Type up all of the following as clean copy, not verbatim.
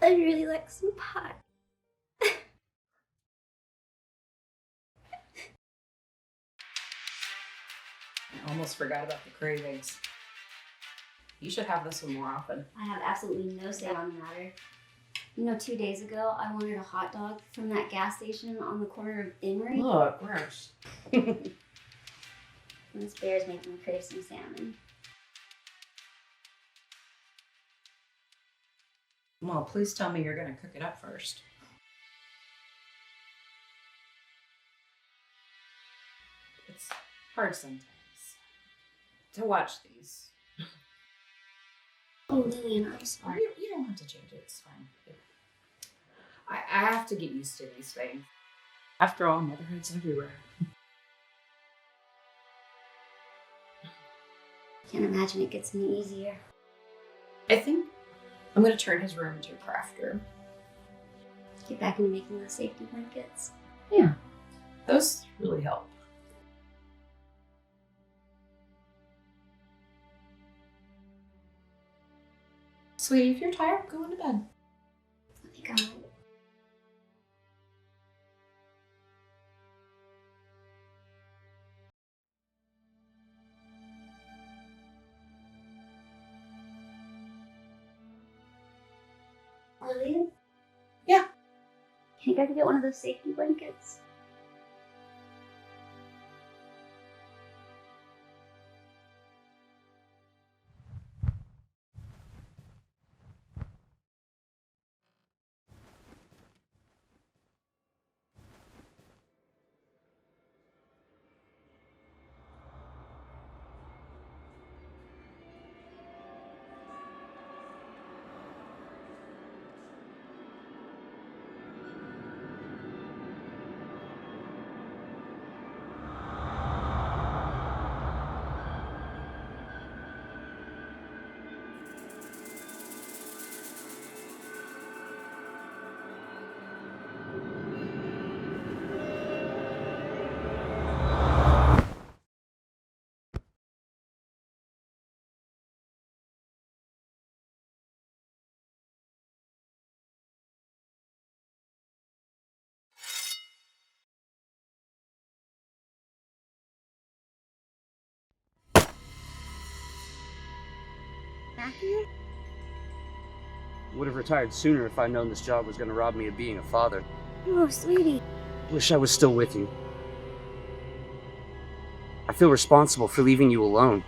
I'd really like some pie. I almost forgot about the cravings. You should have this one more often. I have absolutely no say on the matter. You know, 2 days ago, I wanted a hot dog from that gas station on the corner of Emery. Look, gross. And this bear's making me crave some salmon. Well, please tell me you're gonna cook it up first. It's hard sometimes to watch these. Oh, Lillian, I'm sorry. You don't have to change it. It's fine. I have to get used to these things. After all, motherhood's everywhere. Can't imagine it gets any easier. I think I'm gonna turn his room into a craft room. Get back into making those safety blankets. Yeah, those really help. Sweetie, if you're tired, go into bed. I think I might. Lillian? Yeah. Can you guys get one of those safety blankets? Matthew? Would have retired sooner if I'd known this job was going to rob me of being a father. Oh, sweetie. Wish I was still with you. I feel responsible for leaving you alone.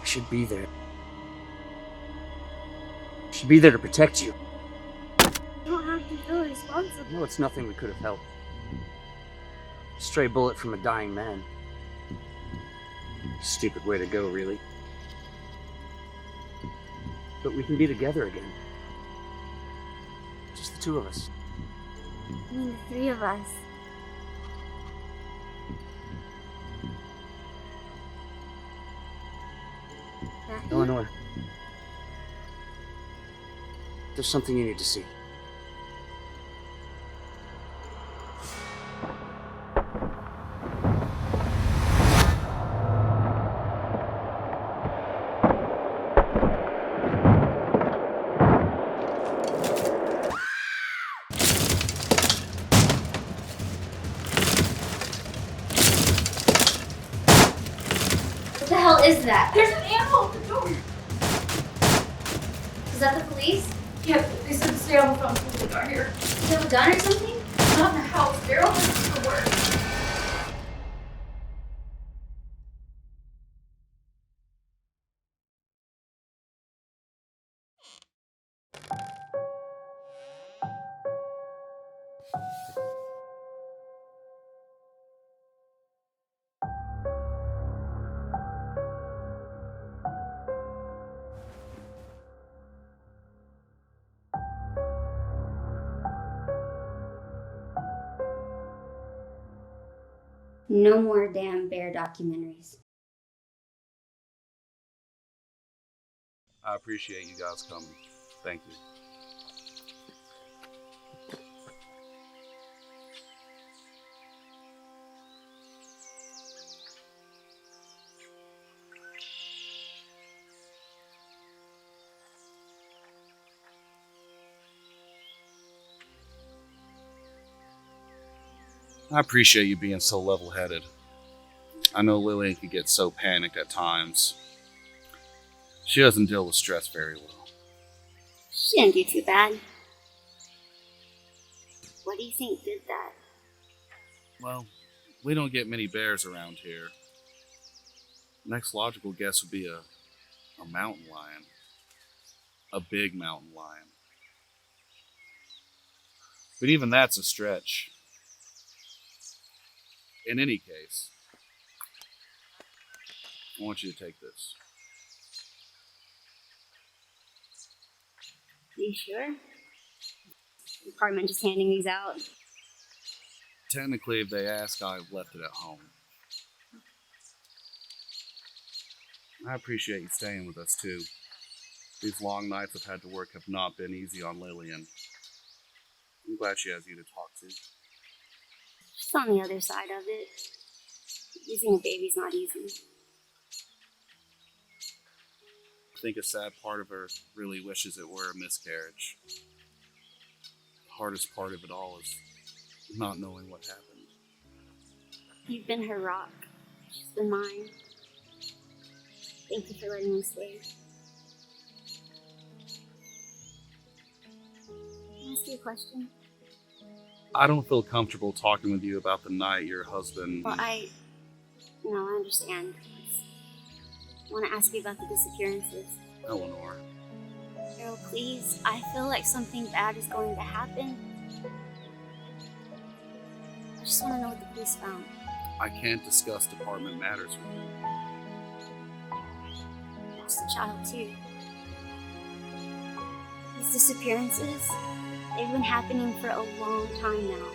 I should be there. I should be there to protect you. You don't have to feel responsible. I know it's nothing we could have helped. A stray bullet from a dying man. Stupid way to go, really. But we can be together again. Just the two of us. I mean, the three of us. Matthew? Eleanor. There's something you need to see. What the hell is that? There's an animal at the door. Is that the police? Yeah, they said to stay on the phone until they got here. Do you have a gun or something? Not in the house. Daryl has to work. No more damn bear documentaries. I appreciate you guys coming. Thank you. I appreciate you being so level-headed. I know Lillian can get so panicked at times. She doesn't deal with stress very well. She didn't do too bad. What do you think did that? Well, we don't get many bears around here. Next logical guess would be a mountain lion. A big mountain lion. But even that's a stretch. In any case, I want you to take this. Are you sure? The department just handing these out. Technically, if they ask, I've left it at home. I appreciate you staying with us, too. These long nights I've had to work have not been easy on Lillian. I'm glad she has you to talk to. Just on the other side of it. Using a baby's not easy. I think a sad part of her really wishes it were a miscarriage. The hardest part of it all is not knowing what happened. You've been her rock. She's been mine. Thank you for letting me stay. Can I ask you a question? I don't feel comfortable talking with you about the night your husband... Well, I understand. I want to ask you about the disappearances. Eleanor. Carol, please. I feel like something bad is going to happen. I just want to know what the police found. I can't discuss department matters with you. I lost a child, too. These disappearances, they've been happening for a long time now.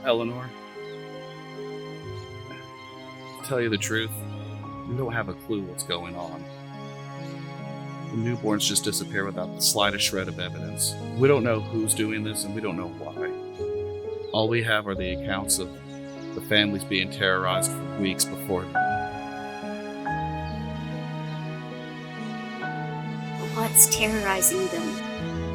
Eleanor, to tell you the truth, we don't have a clue what's going on. The newborns just disappear without the slightest shred of evidence. We don't know who's doing this, and we don't know why. All we have are the accounts of the families being terrorized for weeks before them. What's terrorizing them?